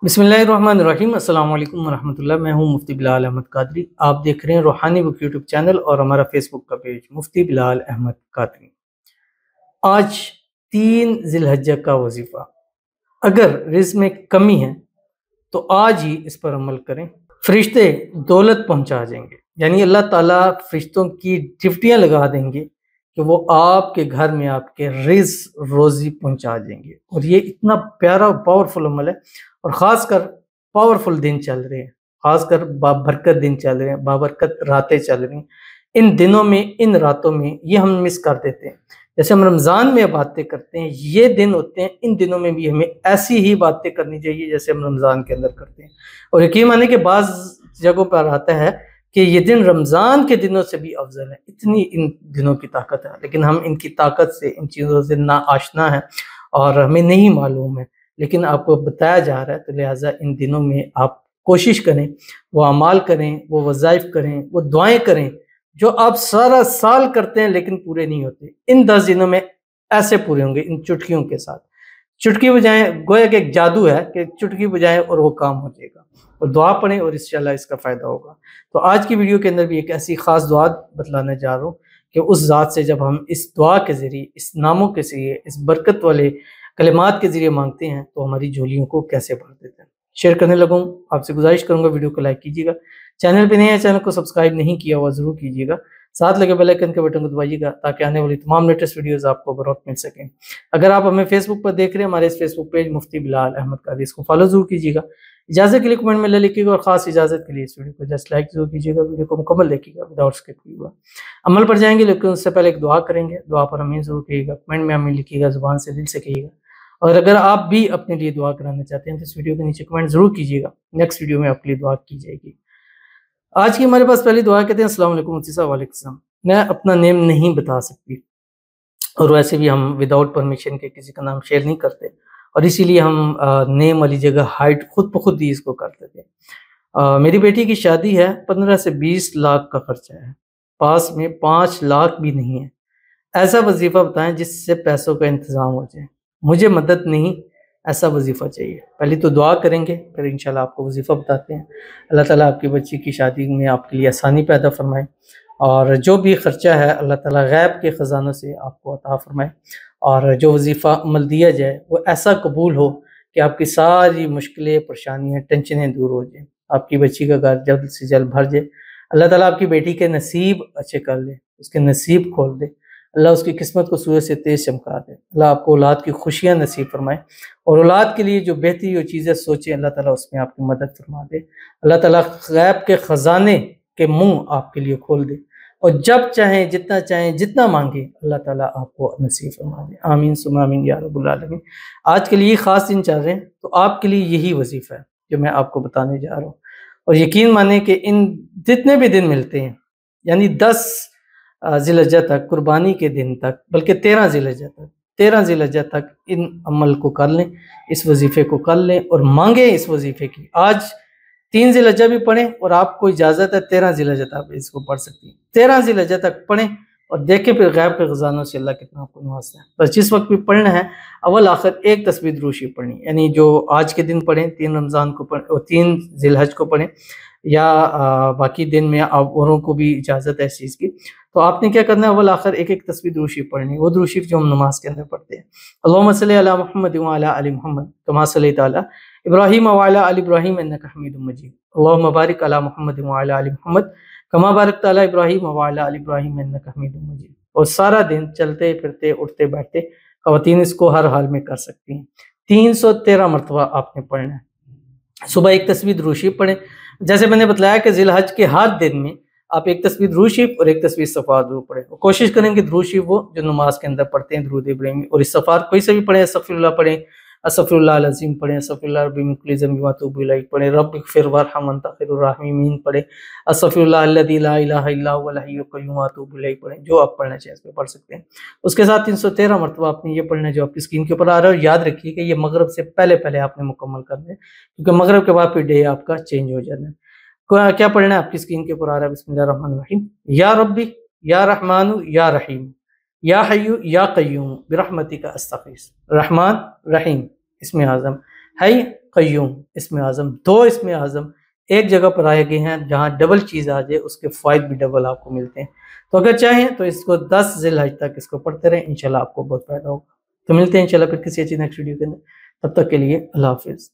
बिस्मिल्लाहिर्रहमानिर्रहीम। अस्सलाम वालेकुम वरहमतुल्लाह। मैं हूं मुफ्ती बिलाल अहमद कादरी। आप देख रहे हैं रूहानी बुक यूट्यूब चैनल और हमारा फेसबुक का पेज मुफ्ती बिलाल अहमद कादरी। आज 3 ज़िलहज्जा का वजीफ़ा। अगर रिज़्क़ में कमी है तो आज ही इस पर अमल करें, फरिश्ते दौलत पहुंचा देंगे। यानी अल्लाह ताला फरिश्तों की ड्यूटियां लगा देंगे कि वो आपके घर में आपके रिज़्क़ रोज़ी पहुंचा देंगे। और ये इतना प्यारा पावरफुल अमल है, और ख़ासकर पावरफुल दिन चल रहे हैं, ख़ासकर बाबरकत दिन चल रहे हैं, बाबरकत रातें चल रही हैं। इन दिनों में, इन रातों में ये हम मिस कर देते हैं। जैसे हम रमज़ान में बातें करते हैं, ये दिन होते हैं, इन दिनों में भी हमें ऐसी ही बातें करनी चाहिए जैसे हम रमज़ान के अंदर करते हैं। और यकीन माने कि बाज़ जगहों पर आता है कि ये दिन रमज़ान के दिनों से भी अफजल है, इतनी इन दिनों की ताकत है। लेकिन हम इनकी ताकत से, इन चीज़ों से ना आशना है और हमें नहीं मालूम है, लेकिन आपको बताया जा रहा है। तो लिहाजा इन दिनों में आप कोशिश करें, वो अमाल करें, वो वज़ाइफ करें, वो दुआएं करें जो आप सारा साल करते हैं लेकिन पूरे नहीं होते। इन 10 दिनों में ऐसे पूरे होंगे, इन चुटकियों के साथ। चुटकी बजाएं, गोया कि एक जादू है कि चुटकी बजाएं और वो काम हो जाएगा। और दुआ पढ़ें और इंशाअल्लाह इसका फ़ायदा होगा। तो आज की वीडियो के अंदर भी एक ऐसी ख़ास दुआ बतलाने जा रहा हूँ कि उस ज़ात से जब हम इस दुआ के ज़रिए, इस नामों के ज़रिए, इस बरकत वाले कलिमात के ज़रिए मांगते हैं तो हमारी झोलियों को कैसे भर देते हैं। शेयर करने लगूँ, आपसे गुजारिश करूँगा वीडियो को लाइक कीजिएगा। चैनल पे नए हैं, चैनल को सब्सक्राइब नहीं किया हुआ ज़रूर कीजिएगा। साथ लगे बेल आइकन के बटन को दबाइएगा ताकि आने वाली तमाम लेटेस्ट वीडियोस आपको बर वक्त मिल सकें। अगर आप हमें फेसबुक पर देख रहे हैं, हमारे इस फेसबुक पेज मुफ्ती बिलाल अहमद कादरी, इसको फॉलो जरूर कीजिएगा। इजाज़त के लिए कमेंट में ले लिखिएगा और ख़ास इजाज़त के लिए इस वीडियो को जस्ट लाइक जरूर कीजिएगा। वीडियो को मुकम्मल देखिएगा विदाउट स्किप कीजिएगा। अमल पर जाएंगे लेकिन उससे पहले एक दुआ करेंगे। दुआ पर हमें जरूर कहिएगा, कमेंट में हमें लिखिएगा, ज़ुबान से, दिल से कहिएगा। और अगर आप भी अपने लिए दुआ कराना चाहते हैं तो इस वीडियो के नीचे कमेंट जरूर कीजिएगा, नेक्स्ट वीडियो में आपके लिए दुआ की जाएगी। आज की हमारे पास पहली दुआ कहते हैं अस्सलाम वालेकुम मुफ्ती साहब। वालेकुम सलाम। मैं अपना नेम नहीं बता सकती और वैसे भी हम विदाउट परमिशन के किसी का नाम शेयर नहीं करते, और इसीलिए हम नेम वाली जगह हाइड खुद ब खुद ही इसको कर देते हैं। मेरी बेटी की शादी है, 15 से 20 लाख का खर्चा है, पास में 5 लाख भी नहीं है। ऐसा वजीफ़ा बताएं जिससे पैसों का इंतज़ाम हो जाए। मुझे मदद नहीं, ऐसा वजीफ़ा चाहिए। पहले तो दुआ करेंगे, फिर इंशाल्लाह आपको वजीफ़ा बताते हैं। अल्लाह ताला आपकी बच्ची की शादी में आपके लिए आसानी पैदा फरमाए, और जो भी ख़र्चा है अल्लाह ताला गैब के ख़जानों से आपको अता फरमाए, और जो वजीफ़ा अमल दिया जाए वो ऐसा कबूल हो कि आपकी सारी मुश्किलें, परेशानियाँ, टेंशनें दूर हो जाएँ, आपकी बच्ची का घर जल्द से जल्द भर जाए। अल्लाह ताला आपकी बेटी के नसीब अच्छे कर ले, उसके नसीब खोल दे, अल्लाह उसकी किस्मत को सूरज से तेज़ चमका दे। अल्लाह आपको औलाद की खुशियाँ नसीब फरमाए, और औलाद के लिए जो बेहतरी और चीज़ें सोचें अल्लाह ताला उसमें आपकी मदद फरमा दे। अल्लाह ताला गैब के ख़जाने के मुँह आपके लिए खोल दे, और जब चाहें, जितना चाहें, जितना मांगे अल्लाह ताला आपको नसीब फरमा दे। आमीन सुम्मा आमीन या रब्बुल आलमीन। आज के लिए ख़ास दिन चल रहे हैं तो आपके लिए यही वजीफ़ा है जो मैं आपको बताने जा रहा हूँ। और यकीन माने कि इन जितने भी दिन मिलते हैं, यानी 10 ज़िलहज्जा तक, कुर्बानी के दिन तक, बल्कि 13 ज़िलहज्जा तक, 13 ज़िलहज्जा तक इन अमल को कर लें, इस वजीफ़े को कर लें और मांगें इस वजीफ़े की। आज 3 ज़िलहज्जा भी पढ़ें, और आपको इजाज़त है 13 ज़िलहज्जा तक आप इसको पढ़ सकती हैं। 13 ज़िलहज्जा तक पढ़ें और देखें फिर गैब के ख़जानों से अल्लाह कितना आपको नवाज़ता है। बस जिस वक्त भी पढ़ना है, अव्वल आखिर एक तस्बीह दुरूद पढ़नी, यानी जो आज के दिन पढ़ें, 3 रमज़ान को पढ़ें और 3 ज़िलहज को पढ़ें, या बाकी दिन में आप औरों को भी इजाज़त है इस चीज़ की। तो आपने क्या करना है, अव्वल आखिर एक एक तस्बीह दुरूद पढ़नी, वो दुरूद जो हम नमाज के अंदर पढ़ते हैं। अल्लाहुम्मा सल्ली अला मुहम्मद व अला आलि मुहम्मद कमा सल्लैता अला इब्राहीम व अला आलि इब्राहीम इन्नका हमीदुम मजीद। अल्लाहुम्मा बारिक अला मुहम्मद व अला आलि मुहम्मद कमा बारकता अला इब्राहीम व अला आलि इब्राहीम इन्नका हमीदुम मजीद। और सारा दिन चलते फिरते, उठते बैठते ख़वातीन इसको हर हाल में कर सकती हैं। 313 मरतबा आपने पढ़ना है। सुबह एक तस्बीह दुरूद पढ़ें। जैसे मैंने बताया कि ज़िलहज के हर दिन में आप एक तस्बीह दुरूद शरीफ और एक तस्बीह इस्तग़फ़ार ज़रूर पढ़ें। कोशिश करें कि दुरूद शरीफ वो जो नमाज के अंदर पढ़ते हैं, दुरूद इब्राहिमी, और इस्तग़फ़ार कोई से भी पढ़ें। अस्तग़फ़िरुल्लाह पढ़ें, अस्तग़फ़िरुल्लाह अज़ीम पढ़ें, अस्तग़फ़िरुल्लाह रब्बी मिन कुल्लि ज़ंबिन व अतूबु इलैह पढ़ें, रब्बिग़फ़िर वरहम वअन्ता खैरुर राहिमीन पढ़ें, अस्तग़फ़िरुल्लाह अल्लज़ी ला इलाहा इल्ला हुवल हय्युल क़य्यूम व अतूबु इलैह पढ़ें। जो आप पढ़ना चाहें इसमें पढ़ सकते हैं। उसके साथ 313 मरतबा आपने ये पढ़ना है जो आपकी स्क्रीन के ऊपर आ रहा है। और याद रखिए कि ये मगरिब से पहले पहले आपने मुकम्मल करना है, क्योंकि मगरिब के बाद फिर डे आपका चेंज हो जाना है। क्या पढ़ना है, आपकी स्क्रीन के ऊपर आ रहा है। बिस्मिल्लाहिर्रहमानिर्रहीम। या रब्बी या रहमानु या रहीम या हय्यु या क़य्यूम बिरहमतिका अस्तगीस। रहमान रहीम इसमें आज़म, हय قیوم اسم اعظم، 2 اسم اعظم ایک جگہ پر آئے گئے ہیں جہاں ڈبل چیز آ جائے اس کے فوائد بھی ڈبل آپ کو ملتے ہیں. تو اگر چاہیں تو اس کو 10 ذی الحج تک اس کو پڑھتے رہیں، انشاءاللہ آپ کو بہت فائدہ ہوگا. تو ملتے ہیں انشاءاللہ پھر کسی اچھی نیکسٹ ویڈیو کے اندر. تب تک کے لیے اللہ حافظ.